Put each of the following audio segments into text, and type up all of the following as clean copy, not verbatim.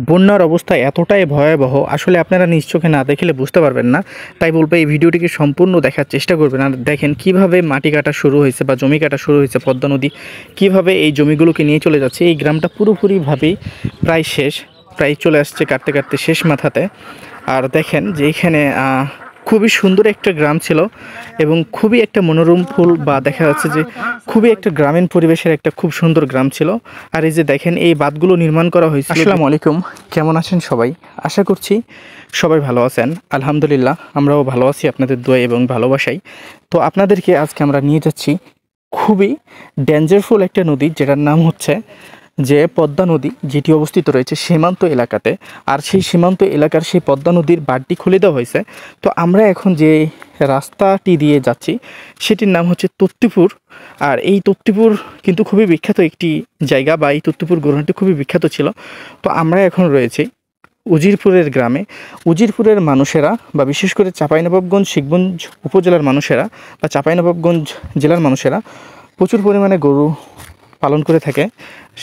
বন্যার অবস্থা এতটাই ভয়াবহ, আসলে আপনারা নিজ চোখে না দেখলে বুঝতে পারবেন না। তাই বলবো এই ভিডিওটিকে সম্পূর্ণ দেখার চেষ্টা করবেন। আর দেখেন কিভাবে মাটি কাটা শুরু হয়েছে বা জমি কাটা শুরু হয়েছে, পদ্মা নদী কীভাবে এই জমিগুলোকে নিয়ে চলে যাচ্ছে। এই গ্রামটা পুরোপুরিভাবেই প্রায় শেষ, প্রায় চলে আসছে কাটতে কাটতে শেষ মাথাতে। আর দেখেন যে এখানে খুবই সুন্দর একটা গ্রাম ছিল এবং খুবই একটা মনোরম ফুল বা দেখা যাচ্ছে যে খুবই একটা গ্রামীণ পরিবেশের একটা খুব সুন্দর গ্রাম ছিল। আর এই যে দেখেন এই বাঁধগুলো নির্মাণ করা হয়েছিল। আসসালামু আলাইকুম, কেমন আছেন সবাই? আশা করছি সবাই ভালো আছেন। আলহামদুলিল্লাহ আমরাও ভালো আছি আপনাদের দোয়া এবং ভালোবাসাই। তো আপনাদেরকে আজকে আমরা নিয়ে যাচ্ছি খুবই ডেঞ্জারফুল একটা নদী, যেটার নাম হচ্ছে যে পদ্মা নদী, যেটি অবস্থিত রয়েছে সীমান্ত এলাকাতে। আর সেই সীমান্ত এলাকার সেই পদ্মা নদীর বাঁধটি খুলে দেওয়া হয়েছে। তো আমরা এখন যে রাস্তাটি দিয়ে যাচ্ছি সেটির নাম হচ্ছে তত্ত্বপুর। আর এই তত্ত্বপুর কিন্তু খুবই বিখ্যাত একটি জায়গা, বা এই তত্ত্বপুর গ্রহণটি খুবই বিখ্যাত ছিল। তো আমরা এখন রয়েছি উজিরপুরের গ্রামে। উজিরপুরের মানুষেরা বা বিশেষ করে চাঁপাইনবাবগঞ্জ শিখগঞ্জ উপজেলার মানুষেরা বা চাঁপাইনবাবগঞ্জ জেলার মানুষেরা প্রচুর পরিমাণে গরু পালন করে থাকে,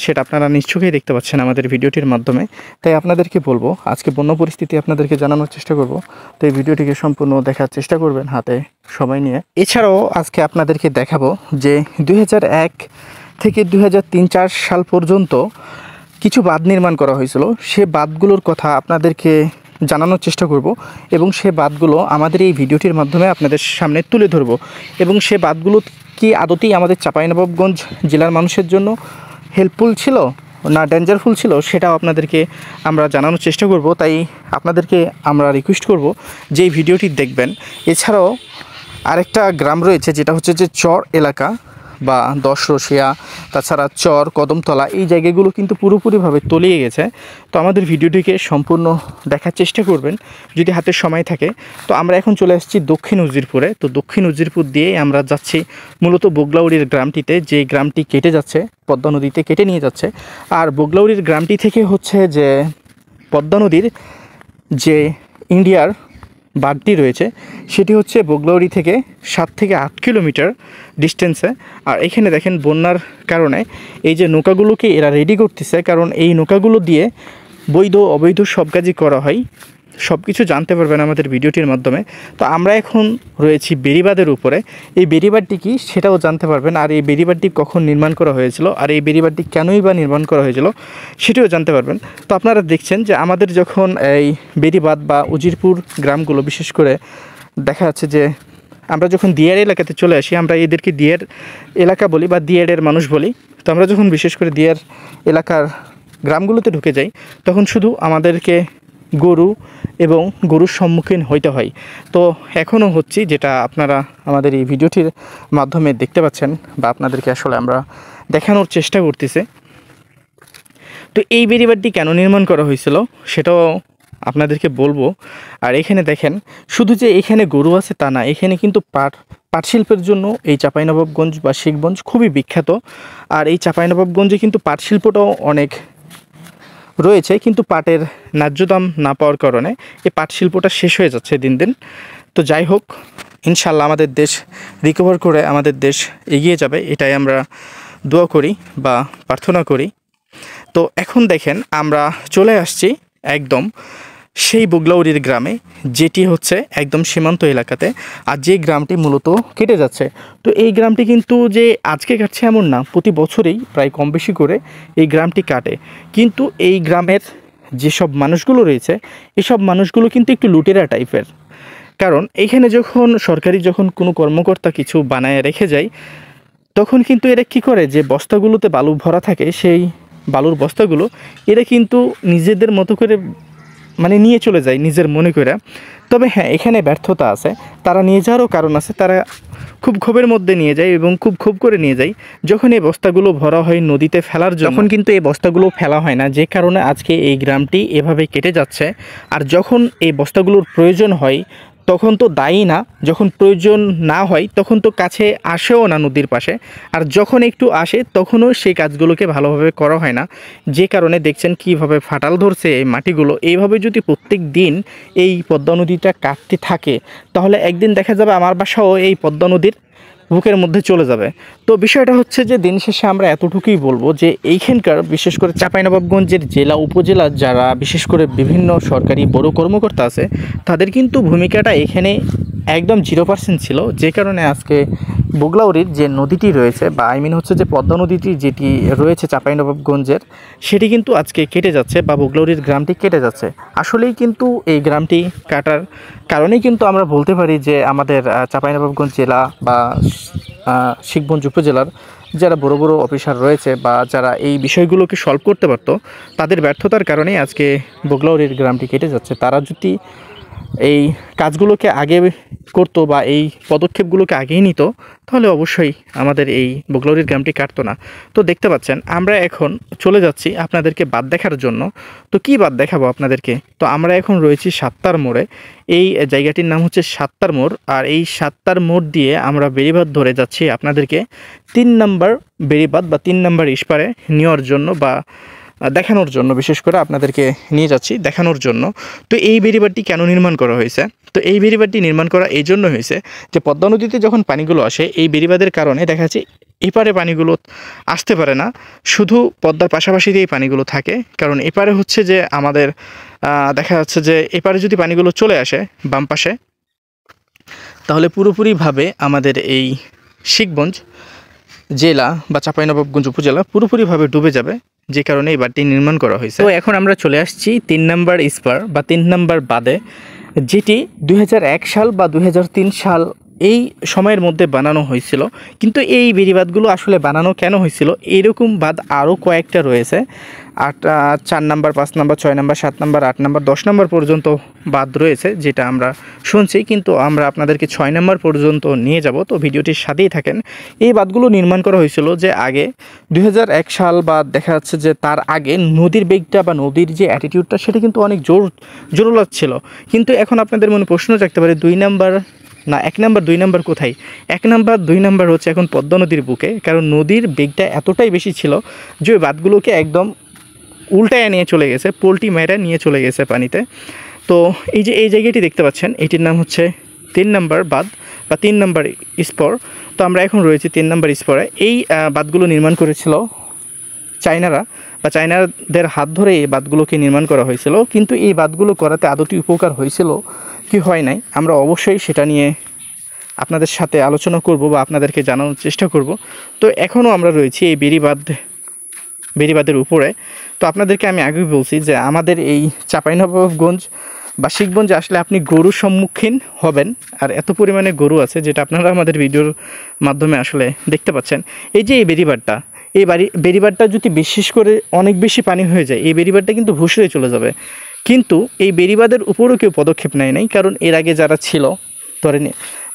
সেটা আপনারা নিশ্চয়ই দেখতে পাচ্ছেন আমাদের ভিডিওটির মাধ্যমে। তাই আপনাদেরকে বলবো আজকে বন্য পরিস্থিতি আপনাদেরকে জানানোর চেষ্টা করব। তো এই ভিডিওটিকে সম্পূর্ণ দেখার চেষ্টা করবেন হাতে সময় নিয়ে। এছাড়াও আজকে আপনাদেরকে দেখাবো যে 2001 থেকে 2003-04 সাল পর্যন্ত কিছু বাঁধ নির্মাণ করা হয়েছিল। সে বাঁধগুলোর কথা আপনাদেরকে জানানোর চেষ্টা করব এবং সে বাঁধগুলো আমাদের এই ভিডিওটির মাধ্যমে আপনাদের সামনে তুলে ধরব। এবং সে বাঁধগুলো কি আদতেই আমাদের চাঁপাইনবাবগঞ্জ জেলার মানুষের জন্য হেল্পফুল ছিল না ডেঞ্জারফুল ছিল, সেটাও আপনাদেরকে আমরা জানানোর চেষ্টা করব। তাই আপনাদেরকে আমরা রিকোয়েস্ট করব যে এই ভিডিওটি দেখবেন। এছাড়াও আরেকটা গ্রাম রয়েছে যেটা হচ্ছে যে চর এলাকা বা 10 রসিয়া, তাছাড়া চর কদমতলা, এই জায়গাগুলো কিন্তু পুরোপুরিভাবে তলিয়ে গেছে। তো আমাদের ভিডিওটিকে সম্পূর্ণ দেখার চেষ্টা করবেন যদি হাতে সময় থাকে। তো আমরা এখন চলে আসছি দক্ষিণ উজিরপুরে। তো দক্ষিণ উজিরপুর দিয়ে আমরা যাচ্ছি মূলত বগলাউড়ির গ্রামটিতে, যে গ্রামটি কেটে যাচ্ছে পদ্মা নদীতে কেটে নিয়ে যাচ্ছে। আর বগলাউড়ির গ্রামটি থেকে হচ্ছে যে পদ্মা নদীর যে ইন্ডিয়ার বাঁধটি রয়েছে সেটি হচ্ছে বগলাউড়ি থেকে 7 থেকে 8 কিলোমিটার ডিস্টেন্সে। আর এখানে দেখেন বন্যার কারণে এই যে নৌকাগুলোকে এরা রেডি করতেছে, কারণ এই নৌকাগুলো দিয়ে বৈধ অবৈধ সব কাজই করা হয়। সব কিছু জানতে পারবেন আমাদের ভিডিওটির মাধ্যমে। তো আমরা এখন রয়েছি বেড়িবাঁধের উপরে। এই বেড়িবাঁধটি কি সেটাও জানতে পারবেন, আর এই বেড়িবাঁধটি কখন নির্মাণ করা হয়েছিল আর এই বেড়িবাঁধটি কেনই বা নির্মাণ করা হয়েছিল সেটিও জানতে পারবেন। তো আপনারা দেখছেন যে আমাদের যখন এই বেড়িবাঁধ বা উজিরপুর গ্রামগুলো বিশেষ করে দেখা যাচ্ছে যে আমরা যখন দিয়ার এলাকাতে চলে আসি, আমরা এদেরকে দিয়ার এলাকা বলি বা দিয়ারের মানুষ বলি। তো আমরা যখন বিশেষ করে দিয়ার এলাকার গ্রামগুলোতে ঢুকে যাই তখন শুধু আমাদেরকে গরু এবং গরুর সম্মুখীন হইতে হয়। তো এখনও হচ্ছি, যেটা আপনারা আমাদের এই ভিডিওটির মাধ্যমে দেখতে পাচ্ছেন বা আপনাদেরকে আসলে আমরা দেখানোর চেষ্টা করতেছি। তো এই বেড়িবাঁধটি কেন নির্মাণ করা হয়েছিল সেটাও আপনাদেরকে বলবো। আর এখানে দেখেন শুধু যে এখানে গরু আছে তা না, এখানে কিন্তু পাট শিল্পের জন্য এই চাঁপাইনবাবগঞ্জ বা শিখগঞ্জ খুবই বিখ্যাত। আর এই চাঁপাইনবাবগঞ্জে কিন্তু পাট শিল্পটাও অনেক রয়েছে, কিন্তু পাটের ন্যায্য দাম না পাওয়ার কারণে এই পাট শিল্পটা শেষ হয়ে যাচ্ছে দিন দিন। তো যাই হোক, ইনশাল্লাহ আমাদের দেশ রিকভার করে আমাদের দেশ এগিয়ে যাবে, এটাই আমরা দোয়া করি বা প্রার্থনা করি। তো এখন দেখেন আমরা চলে আসছি একদম সেই বগলাউড়ির গ্রামে, যেটি হচ্ছে একদম সীমান্ত এলাকাতে, আর যে গ্রামটি মূলত কেটে যাচ্ছে। তো এই গ্রামটি কিন্তু যে আজকে কাটছে এমন না, প্রতি বছরেই প্রায় কম বেশি করে এই গ্রামটি কাটে। কিন্তু এই গ্রামের যেসব মানুষগুলো রয়েছে এসব মানুষগুলো কিন্তু একটু লুটেরা টাইপের। কারণ এইখানে যখন সরকারি যখন কোনো কর্মকর্তা কিছু বানায় রেখে যায় তখন কিন্তু এরা কী করে, যে বস্তাগুলোতে বালু ভরা থাকে সেই বালুর বস্তাগুলো এরা কিন্তু নিজেদের মতো করে মানে নিয়ে চলে যায় নিজের মনে করে। তবে হ্যাঁ, এখানে ব্যর্থতা আছে, তারা নিয়ে যাওয়ারও কারণ আছে। তারা খুব ক্ষোভের মধ্যে নিয়ে যায় এবং খুব ক্ষোভ করে নিয়ে যায়। যখন এই বস্তাগুলো ভরা হয় নদীতে ফেলার জন্য, তখন কিন্তু এই বস্তাগুলো ফেলা হয় না, যে কারণে আজকে এই গ্রামটি এভাবে কেটে যাচ্ছে। আর যখন এই বস্তাগুলোর প্রয়োজন হয় তখন তো দায়ী না, যখন প্রয়োজন না হয় তখন তো কাছে আসেও না নদীর পাশে। আর যখন একটু আসে তখনও সেই কাজগুলোকে ভালোভাবে করা হয় না, যে কারণে দেখছেন কিভাবে ফাটাল ধরছে এই মাটিগুলো। এইভাবে যদি প্রত্যেক দিন এই পদ্মা নদীটা কাটতে থাকে তাহলে একদিন দেখা যাবে আমার বাসাও এই পদ্মা নদীর বুকের মধ্যে চলে যাবে। তো বিষয়টা হচ্ছে যে দিন শেষে আমরা এতটুকুই বলবো যে এইখানকার বিশেষ করে চাঁপাইনবাবগঞ্জের জেলা উপজেলা যারা বিশেষ করে বিভিন্ন সরকারি বড় কর্মকর্তা আছে, তাদের কিন্তু ভূমিকাটা এখানে একদম 0% ছিল, যে কারণে আজকে বুগলাউড়ির যে নদীটি রয়েছে বা হচ্ছে যে পদ্মা নদীটি যেটি রয়েছে চাঁপাইনবাবগঞ্জের, সেটি কিন্তু আজকে কেটে যাচ্ছে বা বুগলাউড়ির গ্রামটি কেটে যাচ্ছে। আসলেই কিন্তু এই গ্রামটি কাটার কারণেই কিন্তু আমরা বলতে পারি যে আমাদের চাঁপাইনবাবগঞ্জ জেলা বা শিখগঞ্জ উপজেলার যারা বড় বড় অফিসার রয়েছে বা যারা এই বিষয়গুলোকে সলভ করতে পারতো, তাদের ব্যর্থতার কারণেই আজকে বুগলাউড়ির গ্রামটি কেটে যাচ্ছে। তারা যদি এই কাজগুলোকে আগে করতো বা এই পদক্ষেপগুলোকে আগেই নিত, তাহলে অবশ্যই আমাদের এই বুগলাউড়ির গ্রামটি কাটতো না। তো দেখতে পাচ্ছেন আমরা এখন চলে যাচ্ছি আপনাদেরকে বাদ দেখার জন্য। তো কি বাদ দেখাবো আপনাদেরকে? তো আমরা এখন রয়েছি সাত্তার মোড়ে। এই জায়গাটির নাম হচ্ছে সাত্তার মোড়, আর এই সাত্তার মোড় দিয়ে আমরা বেড়িবাঁধ ধরে যাচ্ছি আপনাদেরকে 3 নম্বর বেড়িবাঁধ বা 3 নম্বর ইস্পারে নেওয়ার জন্য বা দেখানোর জন্য, বিশেষ করে আপনাদেরকে নিয়ে যাচ্ছি দেখানোর জন্য। তো এই বেড়িবাঁধটি কেন নির্মাণ করা হয়েছে? তো এই বেড়িবাঁধটি নির্মাণ করা এই জন্য হয়েছে যে পদ্মা নদীতে যখন পানিগুলো আসে, এই বেড়িবাঁধের কারণে দেখা যাচ্ছে এপারে পানিগুলো আসতে পারে না, শুধু পদ্মার পাশাপাশি দিয়েই পানিগুলো থাকে। কারণ এপারে হচ্ছে যে আমাদের দেখা যাচ্ছে যে এপারে যদি পানিগুলো চলে আসে বাম পাশে, তাহলে পুরোপুরিভাবে আমাদের এই শিখগঞ্জ জেলা বা চাঁপাইনবাবগঞ্জ উপজেলা পুরোপুরিভাবে ডুবে যাবে, যে কারণে এই বাঁধটি নির্মাণ করা হয়েছে। তো এখন আমরা চলে আসছি 3 নম্বর ইস্পার বা 3 নম্বর বাঁধে, যেটি 2001 সাল বা 2003 সাল এই সময়ের মধ্যে বানানো হয়েছিল। কিন্তু এই বেড়িবাঁধগুলো আসলে বানানো কেন হয়েছিল, এইরকম বাঁধ আরও কয়েকটা রয়েছে। 4 নম্বর, 5 নম্বর, 6 নম্বর, 7 নম্বর, 8 নম্বর, 10 নম্বর পর্যন্ত বাঁধ রয়েছে, যেটা আমরা শুনছি। কিন্তু আমরা আপনাদেরকে 6 নম্বর পর্যন্ত নিয়ে যাব। তো ভিডিওটির সাথেই থাকেন। এই বাঁধগুলো নির্মাণ করা হয়েছিল যে আগে 2001 সাল বা দেখা যাচ্ছে যে তার আগে নদীর বেগটা বা নদীর যে অ্যাটিটিউডটা, সেটা কিন্তু অনেক জোরালো ছিল। কিন্তু এখন আপনাদের মনে প্রশ্ন জাগতে পারে 2 নম্বর না 1 নম্বর 2 নম্বর কোথায়? 1 নম্বর 2 নম্বর হচ্ছে এখন পদ্মা নদীর বুকে। কারণ নদীর বেগটা এতটাই বেশি ছিল যে ওই বাঁধগুলোকে একদম উল্টায় নিয়ে চলে গেছে, পোল্টি মেরে নিয়ে চলে গেছে পানিতে। তো এই যে এই জায়গাটি দেখতে পাচ্ছেন, এটির নাম হচ্ছে 3 নম্বর বাঁধ বা 3 নম্বর স্পর। তো আমরা এখন রয়েছি 3 নম্বর স্পরে। এই বাঁধগুলো নির্মাণ করেছিল চায়নারা বা চায়নাদের হাত ধরে এই বাঁধগুলোকে নির্মাণ করা হয়েছিল। কিন্তু এই বাঁধগুলো করাতে আদতে উপকার হয়েছিল কি হয় নাই, আমরা অবশ্যই সেটা নিয়ে আপনাদের সাথে আলোচনা করব বা আপনাদেরকে জানানোর চেষ্টা করব। তো এখনও আমরা রয়েছি এই বেড়িবাঁধের উপরে। তো আপনাদেরকে আমি আগেই বলছি যে আমাদের এই চাঁপাইনবাবগঞ্জ বা শিখগঞ্জে আসলে আপনি গরুর সম্মুখীন হবেন, আর এত পরিমাণে গরু আছে যেটা আপনারা আমাদের ভিডিওর মাধ্যমে আসলে দেখতে পাচ্ছেন। এই যে এই বেড়িবাঁধটা, এই বেড়িবাঁধটা যদি বিশেষ করে অনেক বেশি পানি হয়ে যায়, এই বেড়িবাঁধটা কিন্তু ভুসড়ে চলে যাবে। কিন্তু এই বেড়িবাঁধের উপরেও কেউ পদক্ষেপ নেয় নাই। কারণ এর আগে যারা ছিল, ধরেন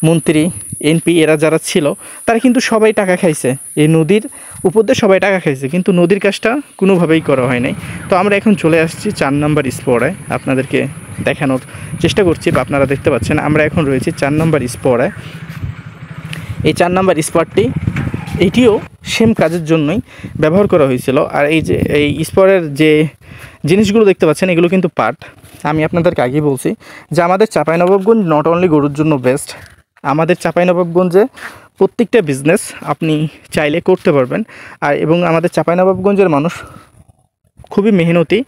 মন্ত্রী, এমপি, এরা যারা ছিল, তারা কিন্তু সবাই টাকা খাইছে, এই নদীর উপর দিয়ে সবাই টাকা খাইছে, কিন্তু নদীর কাজটা কোনোভাবেই করা হয় নাই। তো আমরা এখন চলে আসছি 4 নম্বর স্পটে, আপনাদেরকে দেখানোর চেষ্টা করছি বা আপনারা দেখতে পাচ্ছেন আমরা এখন রয়েছি 4 নম্বর স্পটে। এই 4 নম্বর স্পটটি এটিও সেম কাজের জন্যই ব্যবহার করা হয়েছিল। আর এই যে এই স্পটের যে জিনিসগুলো দেখতে পাচ্ছেন, এগুলো কিন্তু পাট। আমি আপনাদেরকে আগেই বলছি যে আমাদের চাঁপাইনবাবগঞ্জ নট অনলি গরুর জন্য বেস্ট, আমাদের চাঁপাইনবাবগঞ্জে প্রত্যেকটা বিজনেস আপনি চাইলে করতে পারবেন। আর এবং আমাদের চাঁপাইনবাবগঞ্জের মানুষ খুবই মেহনতি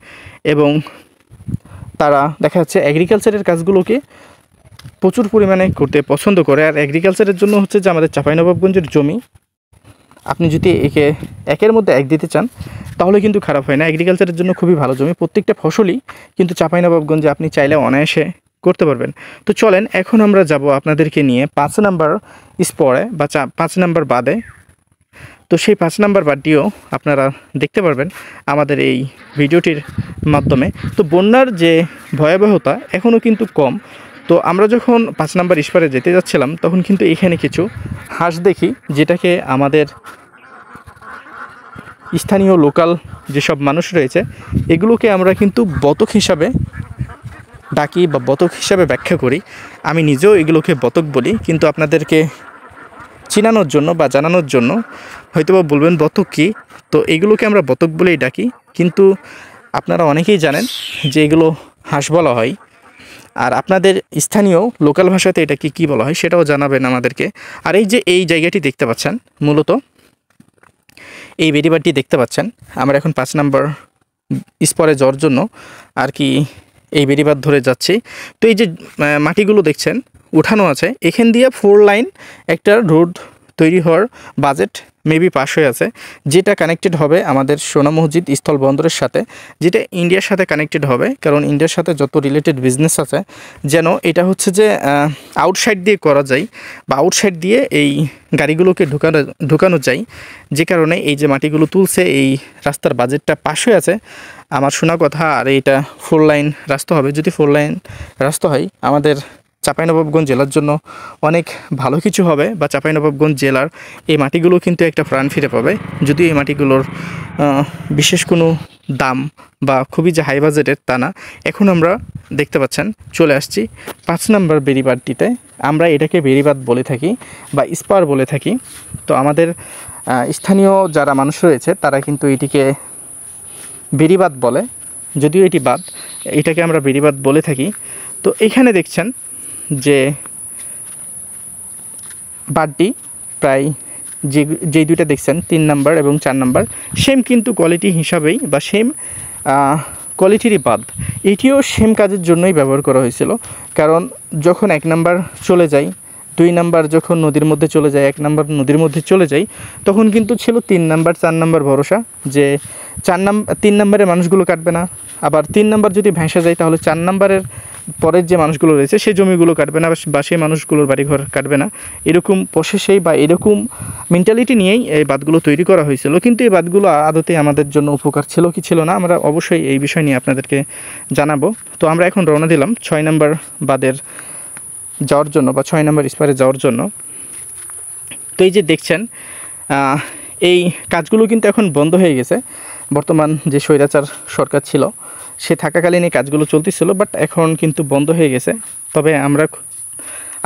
এবং তারা দেখা যাচ্ছে এগ্রিকালচারের কাজগুলোকে প্রচুর পরিমাণে করতে পছন্দ করে। আর এগ্রিকালচারের জন্য হচ্ছে যে আমাদের চাঁপাইনবাবগঞ্জের জমি আপনি যদি একের মধ্যে 1 দিতে চান, তাহলে কিন্তু খারাপ হয় না। এগ্রিকালচারের জন্য খুবই ভালো জমি, প্রত্যেকটা ফসলই কিন্তু চাঁপাইনবাবগঞ্জে আপনি চাইলে অনায়াসে করতে পারবেন। তো চলেন এখন আমরা যাব আপনাদেরকে নিয়ে 5 নম্বর স্পটে বা 5 নম্বর বাঁধে। তো সেই 5 নম্বর বাঁধটিও আপনারা দেখতে পারবেন আমাদের এই ভিডিওটির মাধ্যমে। তো বন্যার যে ভয়াবহতা এখনও কিন্তু কম। তো আমরা যখন 5 নম্বর ইস্পারে যেতে যাচ্ছিলাম, তখন কিন্তু এখানে কিছু হাঁস দেখি, যেটাকে আমাদের স্থানীয় লোকাল যেসব মানুষ রয়েছে, এগুলোকে আমরা কিন্তু বতক হিসাবে ডাকি বা বতক হিসাবে ব্যাখ্যা করি। আমি নিজেও এগুলোকে বতক বলি, কিন্তু আপনাদেরকে চিনানোর জন্য বা জানানোর জন্য হয়তোবা বলবেন বতক কী। তো এগুলোকে আমরা বতক বলেই ডাকি, কিন্তু আপনারা অনেকেই জানেন যে এগুলো হাঁস বলা হয়। আর আপনাদের স্থানীয় লোকাল ভাষাতে এটা কি বলা হয় সেটাও জানাবেন আমাদেরকে। আর এই যে এই জায়গাটি দেখতে পাচ্ছেন, মূলত এই বেড়িবাঁধটি দেখতে পাচ্ছেন, আমরা এখন 5 নম্বর স্পরে যাওয়ার জন্য আর কি এই বেড়িবাঁধ ধরে যাচ্ছি। তো এই যে মাটিগুলো দেখছেন উঠানো আছে, এখান দিয়ে 4 লাইন একটা রোড তৈরি হওয়ার বাজেট মেবি পাস হয়ে আছে, যেটা কানেক্টেড হবে আমাদের সোনা মসজিদ স্থল বন্দরের সাথে, যেটা ইন্ডিয়ার সাথে কানেক্টেড হবে, কারণ ইন্ডিয়ার সাথে যত রিলেটেড বিজনেস আছে যেন এটা হচ্ছে যে আউটসাইড দিয়ে করা যায় বা আউটসাইড দিয়ে এই গাড়িগুলোকে ঢুকানো যায়, যে কারণে এই যে মাটিগুলো তুলছে এই রাস্তার বাজেটটা পাস হয়ে আছে আমার শোনা কথা। আর এইটা 4 লাইন রাস্তা হবে, যদি 4 লাইন রাস্তা হয় আমাদের চাঁপাইনবাবগঞ্জ জেলার জন্য অনেক ভালো কিছু হবে, বা চাঁপাইনবাবগঞ্জ জেলার এই মাটিগুলো কিন্তু একটা প্রাণ ফিরে পাবে। যদিও এই মাটিগুলোর বিশেষ কোনো দাম বা খুবই যে হাই বাজেটের তা না। এখন আমরা দেখতে পাচ্ছেন চলে আসছি 5 নম্বর বেড়িবাঁধটিতে। আমরা এটাকে বেড়িবাঁধ বলে থাকি বা স্পার বলে থাকি। তো আমাদের স্থানীয় যারা মানুষ রয়েছে তারা কিন্তু এটিকে বেড়িবাঁধ বলে, যদিও এটি বাঁধ, এটাকে আমরা বেড়িবাঁধ বলে থাকি। তো এখানে দেখছেন যে বাঁধটি প্রায় যেই দুইটা দেখছেন 3 নাম্বার এবং 4 নাম্বার সেম কিন্তু কোয়ালিটি হিসাবেই বা সেম কোয়ালিটিরই বাঁধ, এটিও সেম কাজের জন্যই ব্যবহার করা হয়েছিল। কারণ যখন 1 নাম্বার চলে যায়, 2 নাম্বার যখন নদীর মধ্যে চলে যায়, 1 নাম্বার নদীর মধ্যে চলে যায়, তখন কিন্তু ছিল 3 নাম্বার 4 নাম্বার ভরসা, যে 3 নাম্বারের মানুষগুলো কাটবে না, আবার 3 নাম্বার যদি ভেসে যায় তাহলে 4 নাম্বারের পরের যে মানুষগুলো রয়েছে সেই জমিগুলো কাটবে না বা সেই মানুষগুলোর বাড়িঘর কাটবে না, এরকম প্রসেসেই বা এরকম মেন্টালিটি নিয়েই এই বাঁধগুলো তৈরি করা হয়েছিল। কিন্তু এই বাঁধগুলো আদতে আমাদের জন্য উপকার ছিল কি ছিল না, আমরা অবশ্যই এই বিষয় নিয়ে আপনাদেরকে জানাবো। তো আমরা এখন রওনা দিলাম 6 নম্বর বাঁধের যাওয়ার জন্য বা 6 নম্বর স্পারে যাওয়ার জন্য। তো এই যে দেখছেন এই কাজগুলো কিন্তু এখন বন্ধ হয়ে গেছে। বর্তমান যে স্বৈরাচার সরকার ছিল সে থাকাকালীন এই কাজগুলো চলতেছিল, বাট এখন কিন্তু বন্ধ হয়ে গেছে। তবে আমরা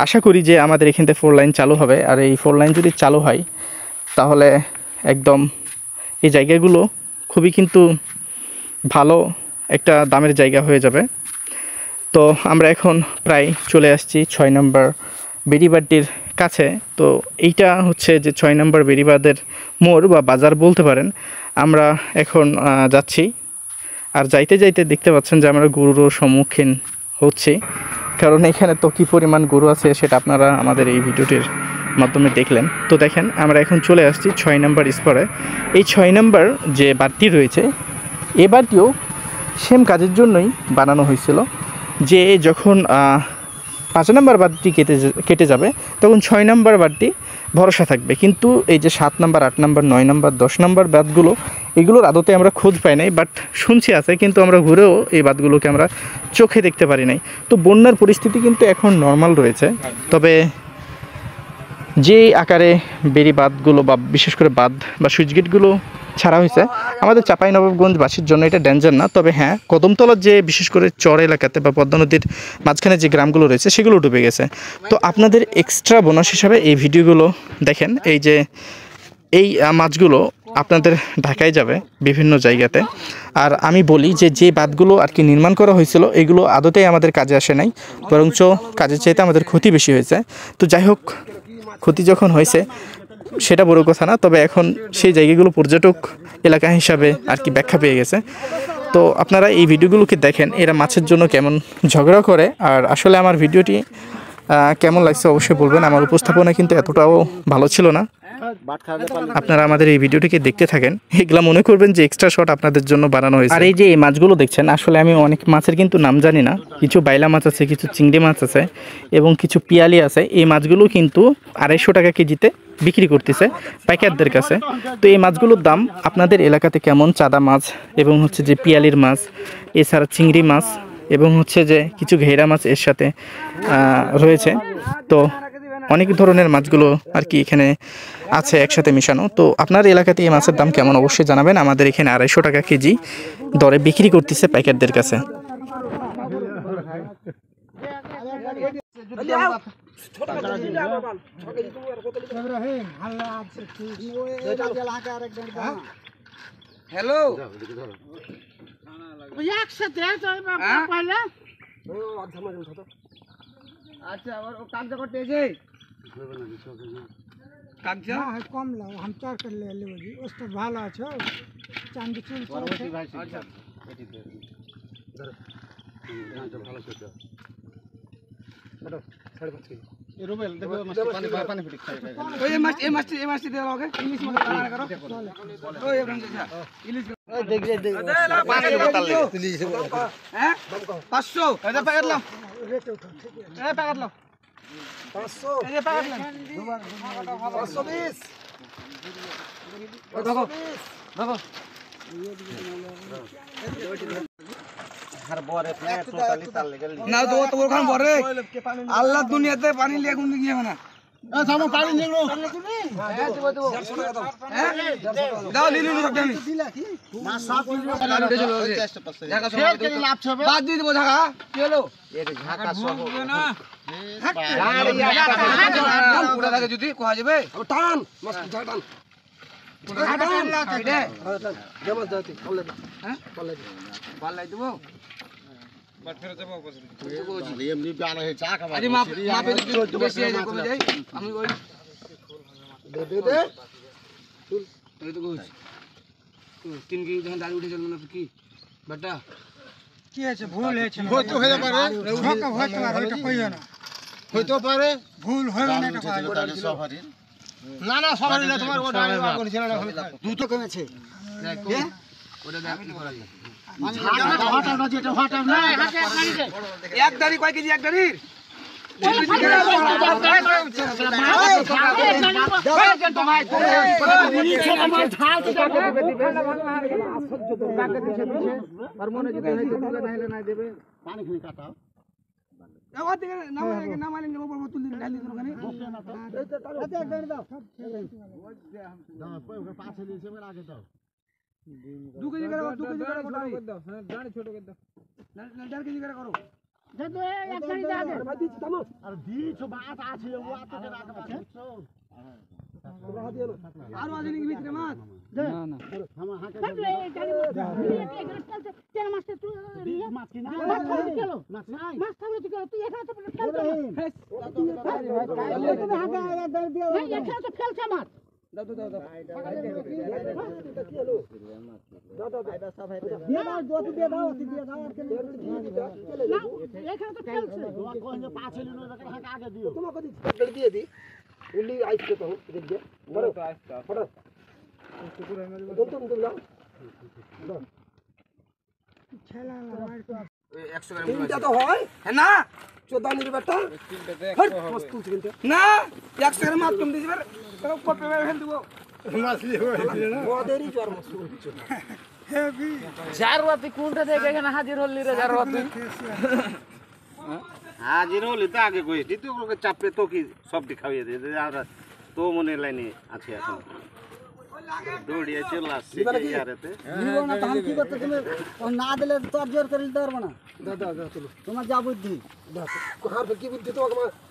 আশা করি যে আমাদের এখান থেকে 4 লাইন চালু হবে, আর এই 4 লাইন যদি চালু হয় তাহলে একদম এই জায়গাগুলো খুবই কিন্তু ভালো একটা দামের জায়গা হয়ে যাবে। তো আমরা এখন প্রায় চলে আসছি 6 নম্বর বেড়িবাঁধটির কাছে। তো এইটা হচ্ছে যে 6 নম্বর বেড়িবাঁধের মোড় বা বাজার বলতে পারেন। আমরা এখন যাচ্ছি, আর যাইতে যাইতে দেখতে পাচ্ছেন যে আমরা গরুর সম্মুখীন হচ্ছি, কারণ এখানে তো কী পরিমাণ গরু আছে সেটা আপনারা আমাদের এই ভিডিওটির মাধ্যমে দেখলেন। তো দেখেন আমরা এখন চলে আসছি 6 নম্বর স্পরে। এই 6 নম্বর যে বাঁধটি রয়েছে এ বাঁধটিও সেম কাজের জন্যই বানানো হয়েছিল, যে যখন 5 নম্বর বাঁধটি কেটে যাবে তখন 6 নম্বর বাঁধটি ভরসা থাকবে। কিন্তু এই যে 7 নম্বর 8 নম্বর 9 নম্বর 10 নম্বর বাঁধগুলো, এগুলোর আদতে আমরা খোঁজ পাই নাই, বাট শুনছি আছে, কিন্তু আমরা ঘুরেও এই বাঁধগুলোকে আমরা চোখে দেখতে পারি নাই। তো বন্যার পরিস্থিতি কিন্তু এখন নর্মাল রয়েছে, তবে যে আকারে বেড়িবাঁধগুলো বা বিশেষ করে বাঁধ বা সুইচ গেটগুলো ছাড়া হয়েছে আমাদের চাঁপাইনবাবগঞ্জবাসীর জন্য এটা ডেঞ্জার না। তবে হ্যাঁ, কদমতলার যে বিশেষ করে চর এলাকাতে বা পদ্মা নদীর মাঝখানে যে গ্রামগুলো রয়েছে সেগুলো ডুবে গেছে। তো আপনাদের এক্সট্রা বোনাস হিসাবে এই ভিডিওগুলো দেখেন, এই যে এই মাছগুলো আপনাদের ঢাকায় যাবে বিভিন্ন জায়গাতে। আর আমি বলি যে যে বাঁধগুলো আর কি নির্মাণ করা হয়েছিল এগুলো আদতেই আমাদের কাজে আসে নাই, বরঞ্চ কাজের চাইতে আমাদের ক্ষতি বেশি হয়েছে। তো যাই হোক, ক্ষতি যখন হয়েছে সেটা বড় কথা না, তবে এখন সেই জায়গাগুলো পর্যটক এলাকা হিসাবে আর কি ব্যাখ্যা পেয়ে গেছে। তো আপনারা এই ভিডিওগুলোকে দেখেন, এরা মাছের জন্য কেমন ঝগড়া করে। আর আসলে আমার ভিডিওটি কেমন লাগছে অবশ্যই বলবেন। আমার উপস্থাপনা কিন্তু এতটাও ভালো ছিল না, আপনারা আমাদের এই ভিডিওটিকে দেখতে থাকেন, এগুলা মনে করবেন যে এক্সট্রা শট আপনাদের জন্য বানানো হয়েছে। আর এই যে এই মাছগুলো দেখছেন, আসলে আমি অনেক মাছের কিন্তু নাম জানি না, কিছু বাইলা মাছ আছে, কিছু চিংড়ি মাছ আছে এবং কিছু পিয়ালি আছে। এই মাছগুলো কিন্তু 250 টাকা কেজিতে বিক্রি করতেছে পাইকারদের কাছে। তো এই মাছগুলোর দাম আপনাদের এলাকাতে কেমন, চাঁদা মাছ এবং হচ্ছে যে পিয়ালির মাছ, এছাড়া চিংড়ি মাছ এবং হচ্ছে যে কিছু ঘেরা মাছ এর সাথে রয়েছে। তো অনেক ধরনের মাছগুলো আর কি এখানে আছে একসাথে মিশানো। তো আপনার এলাকাতে এই মাছের দাম কেমন অবশ্যই জানাবেন। আমাদের এখানে 250 টাকা কেজি দরে বিক্রি করতেছে পাইকারদের কাছে। হ্যালো একসাথে अच्छा और वो कागजा को टेजे कागजा হ্যাঁ কম লাও हम चार कर ले ले जी उस तो ভালো আছে চাঁদি চুল परवती भाई अच्छा ये रुबेल देखो मस्त पानी पानी फिट खाएगा तो ये मस्ती दे लोगे इंग्लिश में गाना करो ओ ये बन जा इंग्लिश देख ले देख पानी बता ले हैं 500 ऐसा पैकेट लो रेट उठा ए पैकेट लो 500 ये पैकेट लो 520 देखो देखो हर बोरे पे टोटली ताल ले गली ना दो तो खान भरे আল্লাহ দুনিয়াতে পানি লিয়ে কোন গিয়ে না ए सामने पानी निकलो দাও লিলু সব আমি ना सब জায়গা সব के लाभ छबे বাদ দিয়ে দেব ঢাকা কি হলো एक झाका सब না পুরা থাকে যদি কোয়া যাবে টান মস্ত টান টান লাগে জমা যাতে বলে হ্যাঁ বলে দেব বাট ফেরত যাবো বসে এমনি গানা হে চা খাবা আরে মাপে একটু বেশি হয়ে যায় কমে যায় আমি ওই দে চল এই তো কইছি 3 কেজি যখন দাঁড়িয়ে উঠে চল না কি বেটা কি আছে ভুল হয়েছে হয়তো হয়ে পারে ঢাকা হয়তো আর এটা কইও না হয়তো পারে ভুল হবে না এটা সফারি না না সফারি না তোমার ওটা আমি বার করেছি না দুধ তো কমেছে কে ওটা দেখ কি করা যায় হটাও না যেটা হটাও না এক দাঁড়ি কয় কেজি এক দাঁড়ির दो केजी करो छोटो कर दो 1.5 केजी करो दे दो एक गाड़ी दे दे আর দিছ বাত আছে ও আতো কে রাখা আছে আর আজকে কি ভিতরে মাছ ना ना हम हाके सब ले गाड़ी एक चलते तेरा मास्टर तू মাছ কি না माछ खाओ चलो মাছ নাই माछ खाओ तो चलो तू एखा तो चलते नहीं एखा तो खेल छ माछ দাও দাও দাও ना एखा तो खेल छ কোন যে পাছে লিনো দেখে হাকে আগে দিও তোমাকে দি দিয়ে দি উল্লি আইসতে তো দেখ দে বড় তো আইসতা ফটো কুকুর এনে দাও তো দাও দাও ছেলা মার তো 100 গ্রাম তিনটা তো হয় হ্যাঁ না 14 নির বেটা তিনটা তো 100 হবে না 100 গ্রাম মাছ কম দিছি বার তো কপে ফেল দিব মাছলি হইছে না ওদেরই চর মাছ হচ্ছে হেভি জারওয়াতি কোনটা থেকে এখানে হাজির হলি রে জারওয়াতি হাজির হলি তো আগে কইছি তুই ওকে চাপে তো কি সব দেখাইয়ে দে আর তো মনে লাইনে আছে এখন দৌড়িয়ে চলে আসছে ইয়ারেতে দিব না তাহলে কি করতে তুমি ও না দিলে তো আর জোর করে দিতে পারবো না দাও দাও দাও চলো তোমার যা বুদ্ধি দাও কার কি বুদ্ধি তো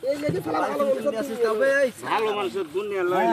এই লেগে সালা ভালো বলছো ভালো মানুষের দুনিয়া লয়